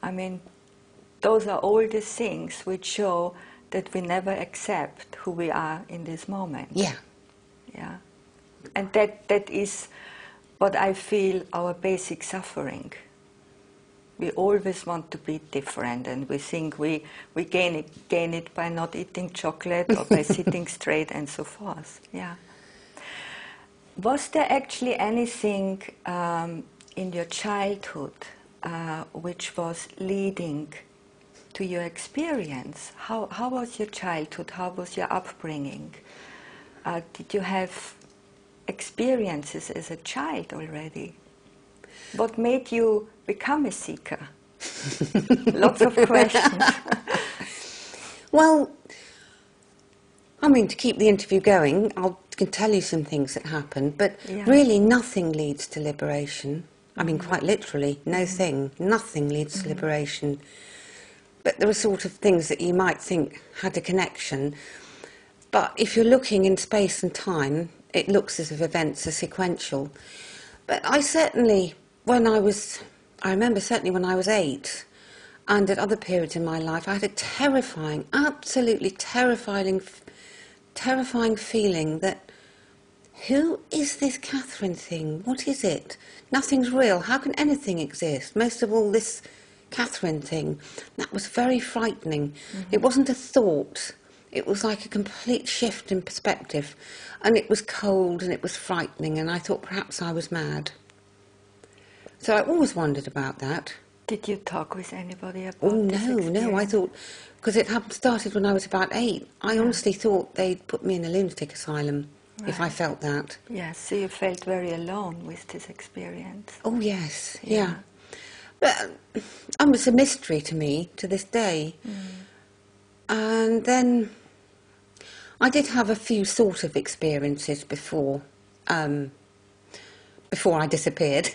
I mean, those are all the things which show that we never accept who we are in this moment. Yeah. Yeah. And that is what I feel our basic suffering. We always want to be different, and we think we gain it by not eating chocolate or by sitting straight and so forth. Yeah. Was there actually anything in your childhood which was leading to your experience? How was your childhood? How was your upbringing? Did you have experiences as a child already? What made you become a seeker? Lots of questions. Well, I mean, to keep the interview going, I can tell you some things that happened, but really nothing leads to liberation. I mean, quite literally, nothing leads to liberation. But there are sort of things that you might think had a connection. But if you're looking in space and time, it looks as if events are sequential. But I remember certainly when I was 8, and at other periods in my life, I had a terrifying, absolutely terrifying feeling that, who is this Catherine thing? What is it? Nothing's real. How can anything exist? Most of all, this Catherine thing. That was very frightening. It wasn't a thought. It was like a complete shift in perspective. And it was cold and it was frightening, and I thought perhaps I was mad. So I always wondered about that. Did you talk with anybody about this experience? No, I thought, because it started when I was about 8, I honestly thought they'd put me in a lunatic asylum if I felt that. Yes, so you felt very alone with this experience. Oh, yes, yeah. But it was a mystery to me to this day. And then I did have a few sort of experiences before I disappeared.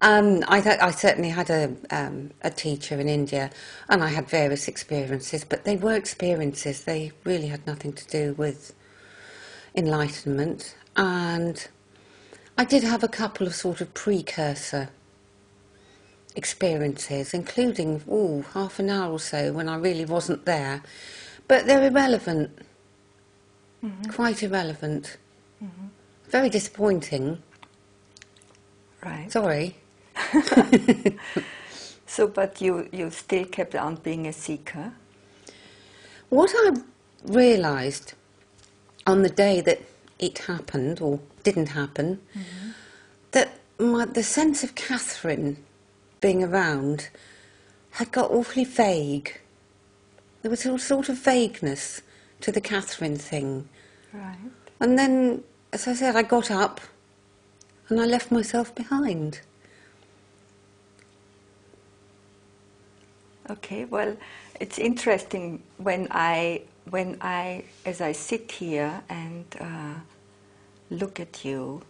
I certainly had a teacher in India, and I had various experiences, but they were experiences. They really had nothing to do with enlightenment. And I did have a couple of sort of precursor experiences, including half an hour or so when I really wasn't there. But they're irrelevant, quite irrelevant. Very disappointing. Right. Sorry. So, but you still kept on being a seeker? What I realised on the day that it happened, or didn't happen, that the sense of Catherine being around had got awfully vague. There was a sort of vagueness to the Catherine thing. Right. And then, as I said, I got up and I left myself behind. Okay, well, it's interesting when I, as I sit here and look at you,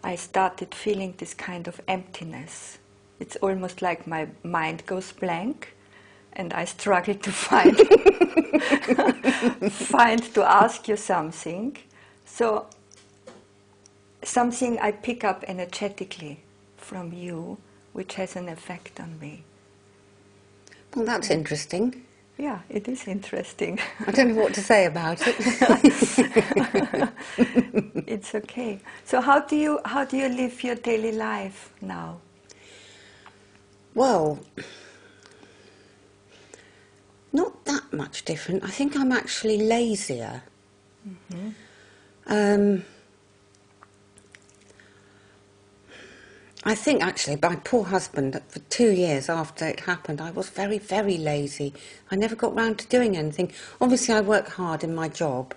I started feeling this kind of emptiness. It's almost like my mind goes blank, and I struggle to find to ask you something. So something I pick up energetically from you, which has an effect on me. Well, that's interesting. Yeah, it is interesting. I don't know what to say about it. It's okay. So how do you live your daily life now? Well, not that much different. I think I'm actually lazier. I think actually my poor husband, for 2 years after it happened, I was very, very lazy. I never got round to doing anything. Obviously I work hard in my job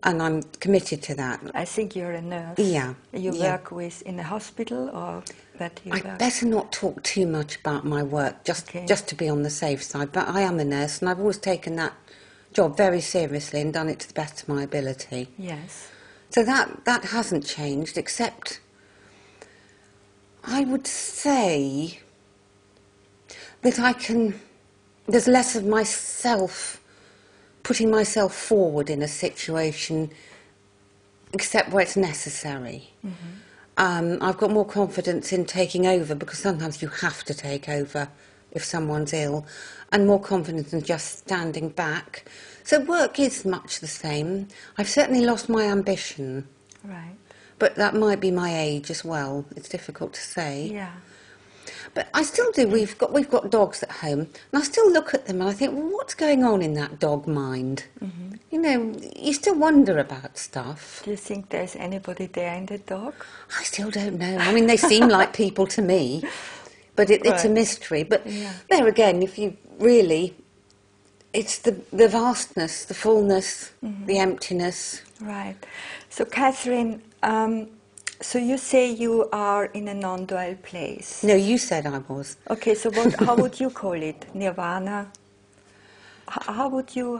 and I'm committed to that. I think you're a nurse. Yeah. You work in a hospital, or that you work? I'd better not talk too much about my work, just to be on the safe side. But I am a nurse and I've always taken that job very seriously and done it to the best of my ability. Yes. So that hasn't changed, except I would say that there's less of myself, putting myself forward in a situation, except where it's necessary. I've got more confidence in taking over, because sometimes you have to take over if someone's ill, and more confidence in just standing back. So work is much the same. I've certainly lost my ambition. Right. But that might be my age as well. It's difficult to say. Yeah. But I still do. We've got dogs at home, and I still look at them and I think, well, what's going on in that dog mind? Mm-hmm. You know, you still wonder about stuff. Do you think there's anybody there in the dog? I still don't know. I mean, they seem like people to me, but it's a mystery. But there again, if you really, it's the vastness, the fullness, the emptiness. Right. So, Catherine, so you say you are in a non-dual place. No, you said I was. Okay, so how would you call it? Nirvana? How would you,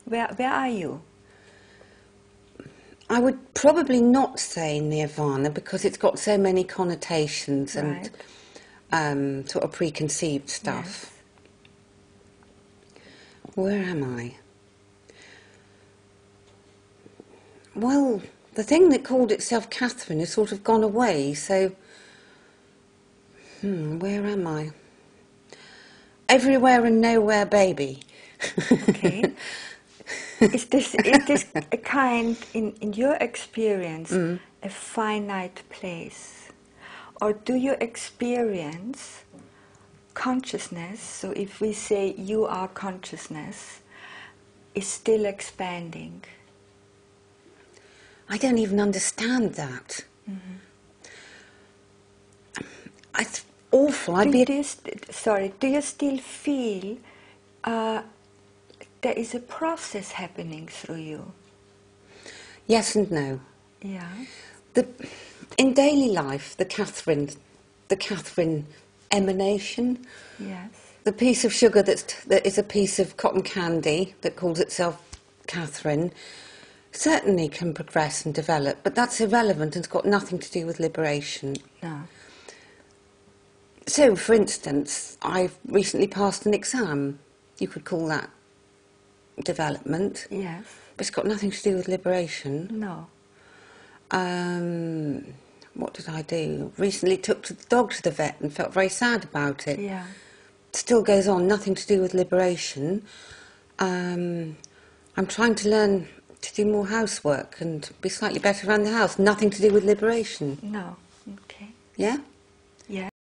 where are you? I would probably not say nirvana, because it's got so many connotations and sort of preconceived stuff. Yes. Where am I? Well, the thing that called itself Catherine has sort of gone away, so... where am I? Everywhere and nowhere, baby. Okay. Is this a kind, in your experience, a finite place? Or do you experience consciousness, so if we say you are consciousness, is still expanding? I don't even understand that. Mm-hmm. It's awful. Do you still feel there is a process happening through you? Yes and no. Yeah. In daily life, the Catherine emanation. Yes. The piece of sugar that is a piece of cotton candy that calls itself Catherine certainly can progress and develop, but that's irrelevant and it's got nothing to do with liberation. No. So, for instance, I've recently passed an exam. You could call that development. Yes. But it's got nothing to do with liberation. No. What did I do? Recently took the dog to the vet and felt very sad about it. Yeah. Still goes on, nothing to do with liberation. I'm trying to learn to do more housework and be slightly better around the house. Nothing to do with liberation. No. Okay. Yeah?